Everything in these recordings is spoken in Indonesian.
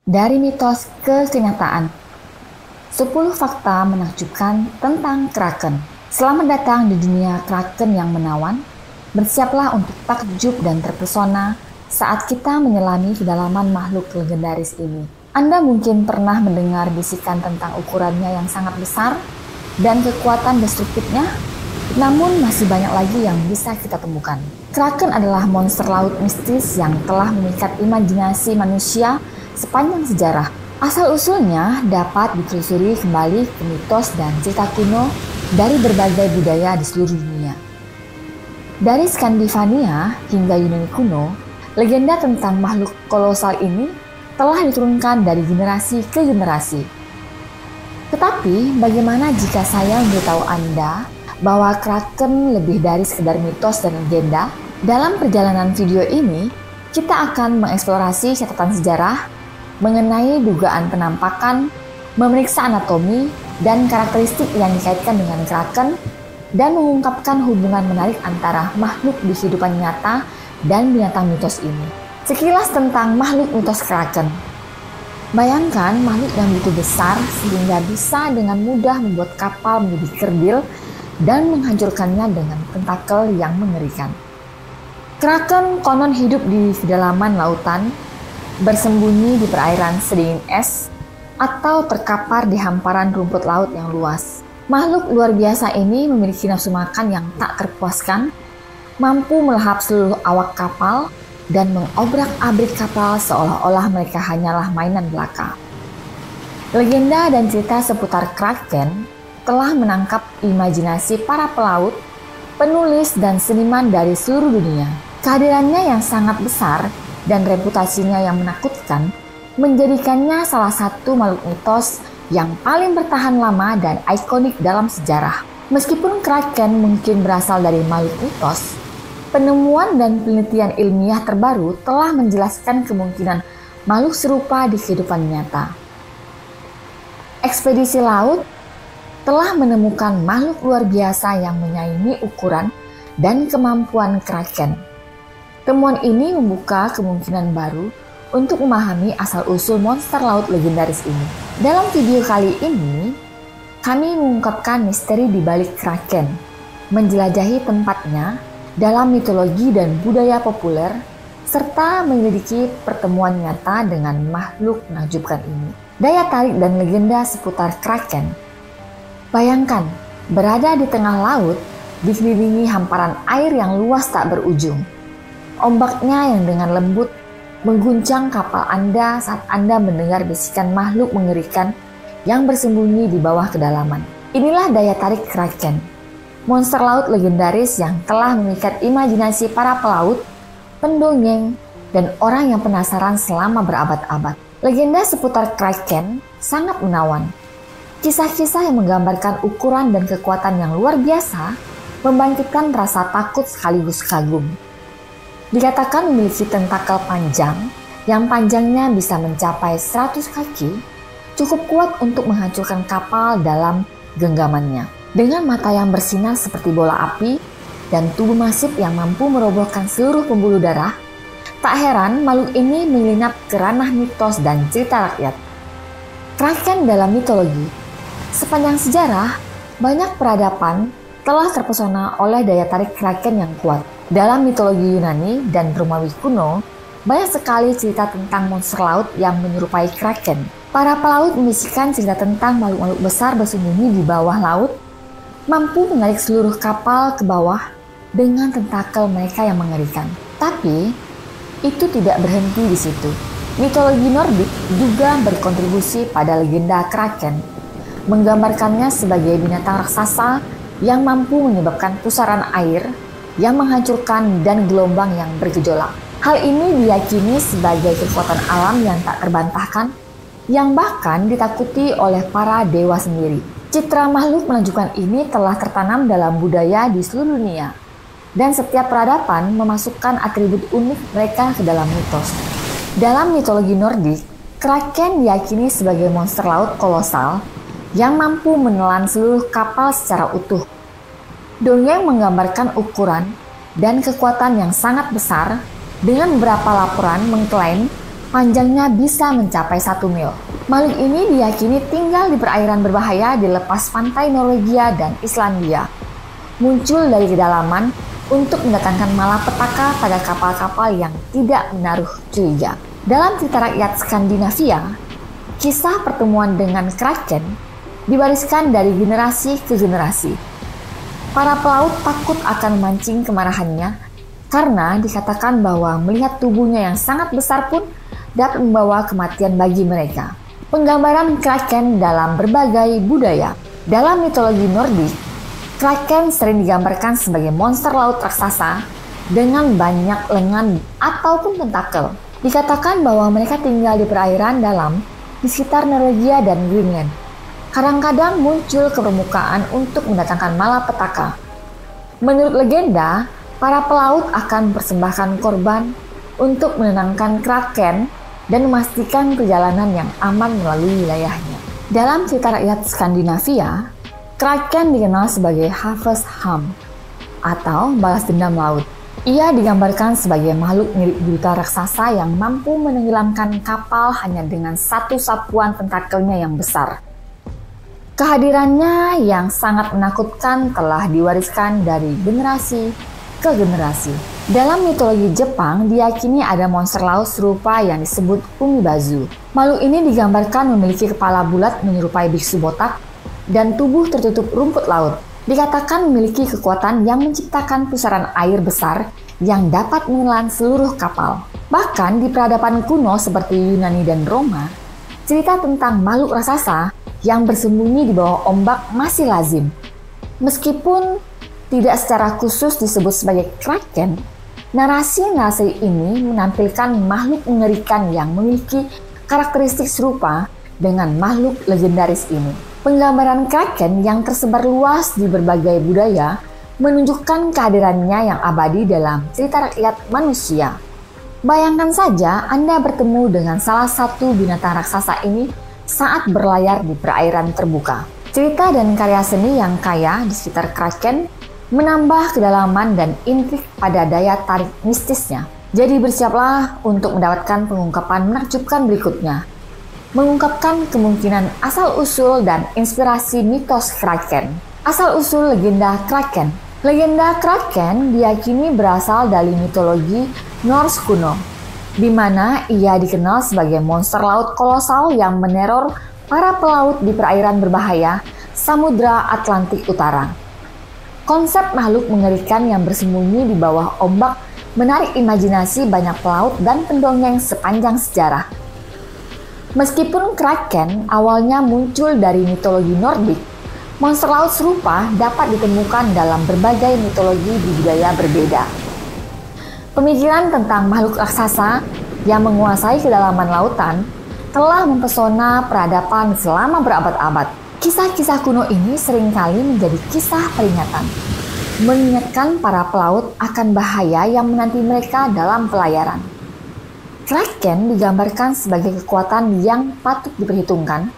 Dari mitos ke kenyataan, 10 fakta menakjubkan tentang Kraken. Selamat datang di dunia Kraken yang menawan. Bersiaplah untuk takjub dan terpesona saat kita menyelami kedalaman makhluk legendaris ini. Anda mungkin pernah mendengar bisikan tentang ukurannya yang sangat besar dan kekuatan destruktifnya, namun masih banyak lagi yang bisa kita temukan. Kraken adalah monster laut mistis yang telah memikat imajinasi manusia sepanjang sejarah. Asal-usulnya dapat ditelusuri kembali ke mitos dan cerita kuno dari berbagai budaya di seluruh dunia. Dari Skandinavia hingga Yunani kuno, legenda tentang makhluk kolosal ini telah diturunkan dari generasi ke generasi. Tetapi bagaimana jika saya memberitahu Anda bahwa Kraken lebih dari sekedar mitos dan legenda? Dalam perjalanan video ini, kita akan mengeksplorasi catatan sejarah mengenai dugaan penampakan, memeriksa anatomi dan karakteristik yang dikaitkan dengan Kraken, dan mengungkapkan hubungan menarik antara makhluk di kehidupan nyata dan binatang mitos ini. Sekilas tentang makhluk mitos Kraken. Bayangkan makhluk yang begitu besar sehingga bisa dengan mudah membuat kapal menjadi kerdil dan menghancurkannya dengan tentakel yang mengerikan. Kraken konon hidup di kedalaman lautan, bersembunyi di perairan sedingin es, atau terkapar di hamparan rumput laut yang luas. Makhluk luar biasa ini memiliki nafsu makan yang tak terpuaskan, mampu melahap seluruh awak kapal, dan mengobrak-abrik kapal seolah-olah mereka hanyalah mainan belaka. Legenda dan cerita seputar Kraken telah menangkap imajinasi para pelaut, penulis, dan seniman dari seluruh dunia. Kehadirannya yang sangat besar dan reputasinya yang menakutkan menjadikannya salah satu makhluk mitos yang paling bertahan lama dan ikonik dalam sejarah. Meskipun Kraken mungkin berasal dari makhluk mitos, penemuan dan penelitian ilmiah terbaru telah menjelaskan kemungkinan makhluk serupa di kehidupan nyata. Ekspedisi laut telah menemukan makhluk luar biasa yang menyaingi ukuran dan kemampuan Kraken. Temuan ini membuka kemungkinan baru untuk memahami asal-usul monster laut legendaris ini. Dalam video kali ini, kami mengungkapkan misteri di balik Kraken, menjelajahi tempatnya dalam mitologi dan budaya populer, serta menyelidiki pertemuan nyata dengan makhluk menakjubkan ini. Daya tarik dan legenda seputar Kraken. Bayangkan, berada di tengah laut, dikelilingi hamparan air yang luas tak berujung. Ombaknya yang dengan lembut mengguncang kapal Anda saat Anda mendengar bisikan makhluk mengerikan yang bersembunyi di bawah kedalaman. Inilah daya tarik Kraken, monster laut legendaris yang telah memikat imajinasi para pelaut, pendongeng, dan orang yang penasaran selama berabad-abad. Legenda seputar Kraken sangat menawan. Kisah-kisah yang menggambarkan ukuran dan kekuatan yang luar biasa membangkitkan rasa takut sekaligus kagum. Dikatakan memiliki tentakel panjang yang panjangnya bisa mencapai 100 kaki, cukup kuat untuk menghancurkan kapal dalam genggamannya. Dengan mata yang bersinar seperti bola api dan tubuh masif yang mampu merobohkan seluruh pembuluh darah, tak heran makhluk ini menyelinap ke ranah mitos dan cerita rakyat. Kraken dalam mitologi. Sepanjang sejarah, banyak peradaban telah terpesona oleh daya tarik Kraken yang kuat. Dalam mitologi Yunani dan Romawi kuno, banyak sekali cerita tentang monster laut yang menyerupai Kraken. Para pelaut membisikkan cerita tentang makhluk-makhluk besar bersembunyi di bawah laut, mampu menarik seluruh kapal ke bawah dengan tentakel mereka yang mengerikan. Tapi, itu tidak berhenti di situ. Mitologi Nordik juga berkontribusi pada legenda Kraken, menggambarkannya sebagai binatang raksasa yang mampu menyebabkan pusaran air yang menghancurkan dan gelombang yang bergejolak. Hal ini diyakini sebagai kekuatan alam yang tak terbantahkan, yang bahkan ditakuti oleh para dewa sendiri. Citra makhluk menakjubkan ini telah tertanam dalam budaya di seluruh dunia, dan setiap peradaban memasukkan atribut unik mereka ke dalam mitos. Dalam mitologi Nordik, Kraken diyakini sebagai monster laut kolosal yang mampu menelan seluruh kapal secara utuh. Dongeng menggambarkan ukuran dan kekuatan yang sangat besar, dengan beberapa laporan mengklaim Panjangnya bisa mencapai 1 mil. Makhluk ini diyakini tinggal di perairan berbahaya di lepas pantai Norwegia dan Islandia. Muncul dari kedalaman untuk mendatangkan malapetaka pada kapal-kapal yang tidak menaruh curiga. Dalam cerita rakyat Skandinavia, kisah pertemuan dengan Kraken diwariskan dari generasi ke generasi. Para pelaut takut akan memancing kemarahannya karena dikatakan bahwa melihat tubuhnya yang sangat besar pun dapat membawa kematian bagi mereka. Penggambaran Kraken dalam berbagai budaya. Dalam mitologi Nordik, Kraken sering digambarkan sebagai monster laut raksasa dengan banyak lengan ataupun tentakel. Dikatakan bahwa mereka tinggal di perairan dalam di sekitar Norwegia dan Greenland. Kadang-kadang muncul ke permukaan untuk mendatangkan malapetaka. Menurut legenda, para pelaut akan mempersembahkan korban untuk menenangkan Kraken dan memastikan perjalanan yang aman melalui wilayahnya. Dalam cerita rakyat Skandinavia, Kraken dikenal sebagai Havshamn atau balas dendam laut. Ia digambarkan sebagai makhluk mirip gurita raksasa yang mampu menenggelamkan kapal hanya dengan satu sapuan tentakelnya yang besar. Kehadirannya yang sangat menakutkan telah diwariskan dari generasi ke generasi. Dalam mitologi Jepang, diyakini ada monster laut serupa yang disebut Umibazu. Makhluk ini digambarkan memiliki kepala bulat menyerupai biksu botak dan tubuh tertutup rumput laut. Dikatakan memiliki kekuatan yang menciptakan pusaran air besar yang dapat menelan seluruh kapal. Bahkan di peradaban kuno seperti Yunani dan Roma, cerita tentang makhluk raksasa yang bersembunyi di bawah ombak masih lazim. Meskipun tidak secara khusus disebut sebagai Kraken, narasi ini menampilkan makhluk mengerikan yang memiliki karakteristik serupa dengan makhluk legendaris ini. Penggambaran Kraken yang tersebar luas di berbagai budaya menunjukkan kehadirannya yang abadi dalam cerita rakyat manusia. Bayangkan saja Anda bertemu dengan salah satu binatang raksasa ini saat berlayar di perairan terbuka. Cerita dan karya seni yang kaya di sekitar Kraken menambah kedalaman dan intrik pada daya tarik mistisnya. Jadi bersiaplah untuk mendapatkan pengungkapan menakjubkan berikutnya. Mengungkapkan kemungkinan asal-usul dan inspirasi mitos Kraken. Asal-usul legenda Kraken. Legenda Kraken diyakini berasal dari mitologi Norse kuno, di mana ia dikenal sebagai monster laut kolosal yang meneror para pelaut di perairan berbahaya Samudra Atlantik Utara. Konsep makhluk mengerikan yang bersembunyi di bawah ombak menarik imajinasi banyak pelaut dan pendongeng sepanjang sejarah. Meskipun Kraken awalnya muncul dari mitologi Nordik, monster laut serupa dapat ditemukan dalam berbagai mitologi di budaya berbeda. Pemikiran tentang makhluk raksasa yang menguasai kedalaman lautan telah mempesona peradaban selama berabad-abad. Kisah-kisah kuno ini seringkali menjadi kisah peringatan, mengingatkan para pelaut akan bahaya yang menanti mereka dalam pelayaran. Kraken digambarkan sebagai kekuatan yang patut diperhitungkan,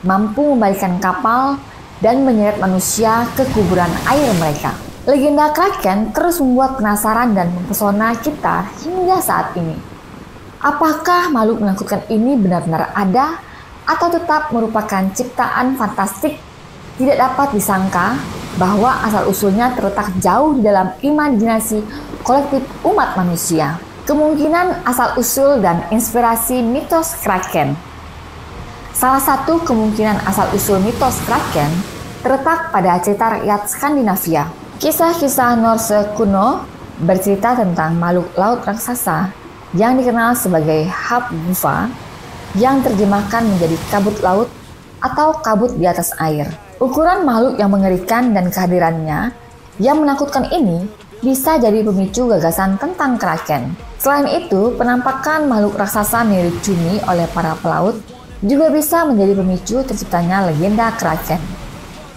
mampu membalikkan kapal dan menyeret manusia ke kuburan air mereka. Legenda Kraken terus membuat penasaran dan mempesona kita hingga saat ini. Apakah makhluk menakutkan ini benar-benar ada atau tetap merupakan ciptaan fantastik? Tidak dapat disangka bahwa asal-usulnya terletak jauh di dalam imajinasi kolektif umat manusia. Kemungkinan asal-usul dan inspirasi mitos Kraken. Salah satu kemungkinan asal-usul mitos Kraken terletak pada cerita rakyat Skandinavia. Kisah-kisah Norse kuno bercerita tentang makhluk laut raksasa yang dikenal sebagai Hafgufa, yang terjemahkan menjadi kabut laut atau kabut di atas air. Ukuran makhluk yang mengerikan dan kehadirannya yang menakutkan ini bisa jadi pemicu gagasan tentang Kraken. Selain itu, penampakan makhluk raksasa mirip cumi oleh para pelaut juga bisa menjadi pemicu terciptanya legenda Kraken.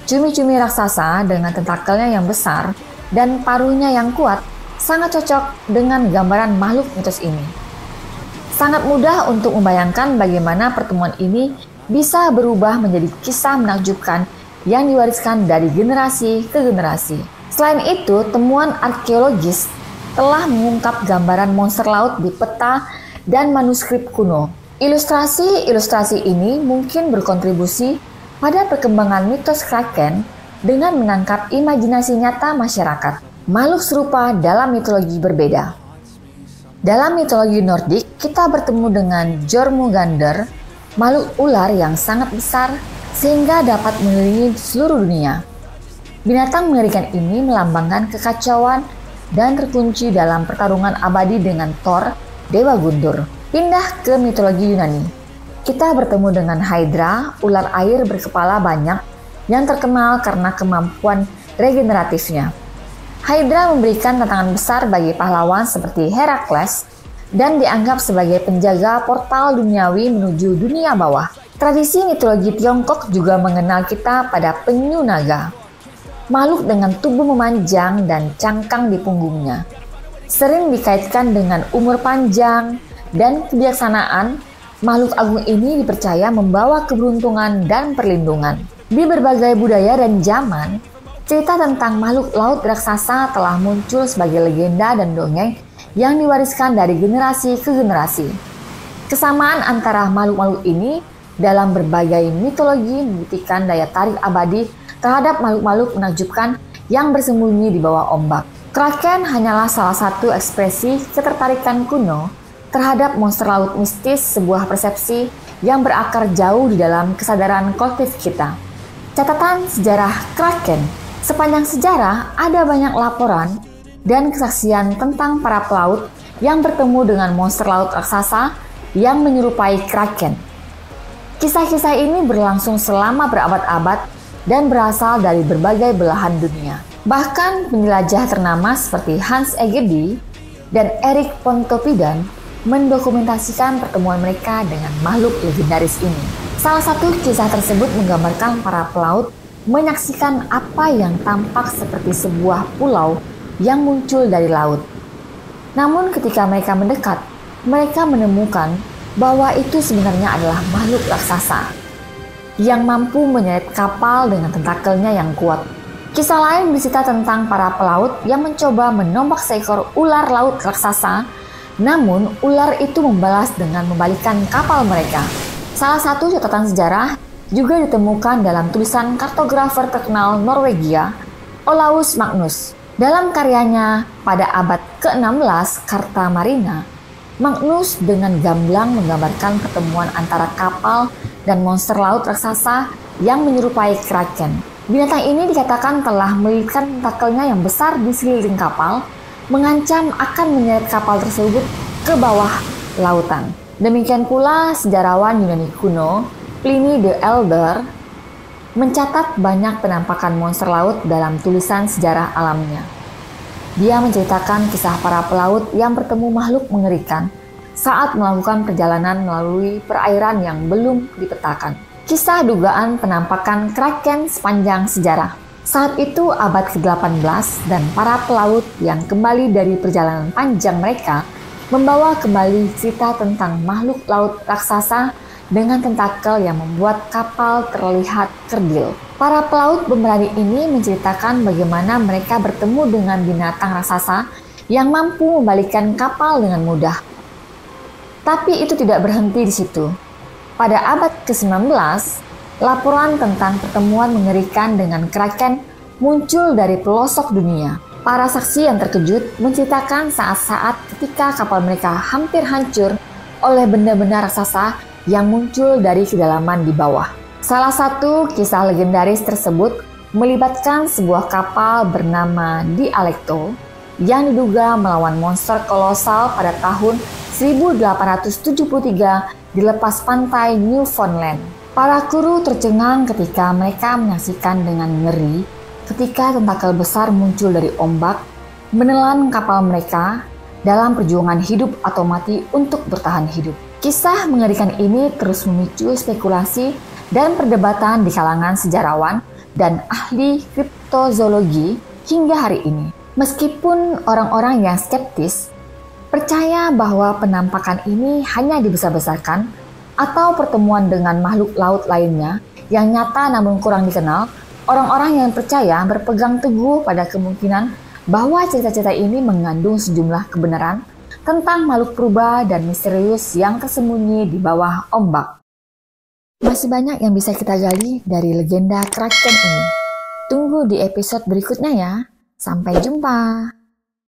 Cumi-cumi raksasa dengan tentakelnya yang besar dan paruhnya yang kuat sangat cocok dengan gambaran makhluk mitos ini. Sangat mudah untuk membayangkan bagaimana pertemuan ini bisa berubah menjadi kisah menakjubkan yang diwariskan dari generasi ke generasi. Selain itu, temuan arkeologis telah mengungkap gambaran monster laut di peta dan manuskrip kuno. Ilustrasi-ilustrasi ini mungkin berkontribusi pada perkembangan mitos Kraken dengan menangkap imajinasi nyata masyarakat. Makhluk serupa dalam mitologi berbeda. Dalam mitologi Nordik, kita bertemu dengan Jormungandr, makhluk ular yang sangat besar sehingga dapat mengelilingi seluruh dunia. Binatang mengerikan ini melambangkan kekacauan dan terkunci dalam pertarungan abadi dengan Thor, dewa guntur. Pindah ke mitologi Yunani. Kita bertemu dengan Hydra, ular air berkepala banyak yang terkenal karena kemampuan regeneratifnya. Hydra memberikan tantangan besar bagi pahlawan seperti Herakles dan dianggap sebagai penjaga portal duniawi menuju dunia bawah. Tradisi mitologi Tiongkok juga mengenal kita pada penyu naga, makhluk dengan tubuh memanjang dan cangkang di punggungnya. Sering dikaitkan dengan umur panjang dan kebijaksanaan, makhluk agung ini dipercaya membawa keberuntungan dan perlindungan. Di berbagai budaya dan zaman, cerita tentang makhluk laut raksasa telah muncul sebagai legenda dan dongeng yang diwariskan dari generasi ke generasi. Kesamaan antara makhluk-makhluk ini dalam berbagai mitologi membuktikan daya tarik abadi terhadap makhluk-makhluk menakjubkan yang bersembunyi di bawah ombak. Kraken hanyalah salah satu ekspresi ketertarikan kuno terhadap monster laut mistis, sebuah persepsi yang berakar jauh di dalam kesadaran kolektif kita. Catatan sejarah Kraken. Sepanjang sejarah ada banyak laporan dan kesaksian tentang para pelaut yang bertemu dengan monster laut raksasa yang menyerupai Kraken. Kisah-kisah ini berlangsung selama berabad-abad dan berasal dari berbagai belahan dunia. Bahkan penjelajah ternama seperti Hans Egede dan Erik Pontoppidan mendokumentasikan pertemuan mereka dengan makhluk legendaris ini. Salah satu kisah tersebut menggambarkan para pelaut menyaksikan apa yang tampak seperti sebuah pulau yang muncul dari laut. Namun ketika mereka mendekat, mereka menemukan bahwa itu sebenarnya adalah makhluk raksasa yang mampu menyeret kapal dengan tentakelnya yang kuat. Kisah lain bercerita tentang para pelaut yang mencoba menombak seekor ular laut raksasa, namun ular itu membalas dengan membalikkan kapal mereka. Salah satu catatan sejarah juga ditemukan dalam tulisan kartografer terkenal Norwegia, Olaus Magnus. Dalam karyanya pada abad ke-16, Carta Marina, Magnus dengan gamblang menggambarkan pertemuan antara kapal dan monster laut raksasa yang menyerupai Kraken. Binatang ini dikatakan telah melilitkan tentakelnya yang besar di sekeliling kapal, mengancam akan menyeret kapal tersebut ke bawah lautan. Demikian pula sejarawan Yunani kuno, Pliny the Elder, mencatat banyak penampakan monster laut dalam tulisan sejarah alamnya. Dia menceritakan kisah para pelaut yang bertemu makhluk mengerikan saat melakukan perjalanan melalui perairan yang belum dipetakan. Kisah dugaan penampakan Kraken sepanjang sejarah. Saat itu abad ke-18 dan para pelaut yang kembali dari perjalanan panjang mereka membawa kembali cerita tentang makhluk laut raksasa dengan tentakel yang membuat kapal terlihat kerdil. Para pelaut pemberani ini menceritakan bagaimana mereka bertemu dengan binatang raksasa yang mampu membalikkan kapal dengan mudah. Tapi itu tidak berhenti di situ. Pada abad ke-19, laporan tentang pertemuan mengerikan dengan Kraken muncul dari pelosok dunia. Para saksi yang terkejut menceritakan saat-saat ketika kapal mereka hampir hancur oleh benda-benda raksasa yang muncul dari kedalaman di bawah. Salah satu kisah legendaris tersebut melibatkan sebuah kapal bernama Dialecto yang diduga melawan monster kolosal pada tahun 1873 di lepas pantai Newfoundland. Para kru tercengang ketika mereka menyaksikan dengan ngeri ketika tentakel besar muncul dari ombak, menelan kapal mereka dalam perjuangan hidup atau mati untuk bertahan hidup. Kisah mengerikan ini terus memicu spekulasi dan perdebatan di kalangan sejarawan dan ahli kriptozoologi hingga hari ini. Meskipun orang-orang yang skeptis percaya bahwa penampakan ini hanya dibesar-besarkan atau pertemuan dengan makhluk laut lainnya yang nyata namun kurang dikenal, orang-orang yang percaya berpegang teguh pada kemungkinan bahwa cerita-cerita ini mengandung sejumlah kebenaran tentang makhluk purba dan misterius yang tersembunyi di bawah ombak. Masih banyak yang bisa kita gali dari legenda Kraken ini. Tunggu di episode berikutnya ya. Sampai jumpa.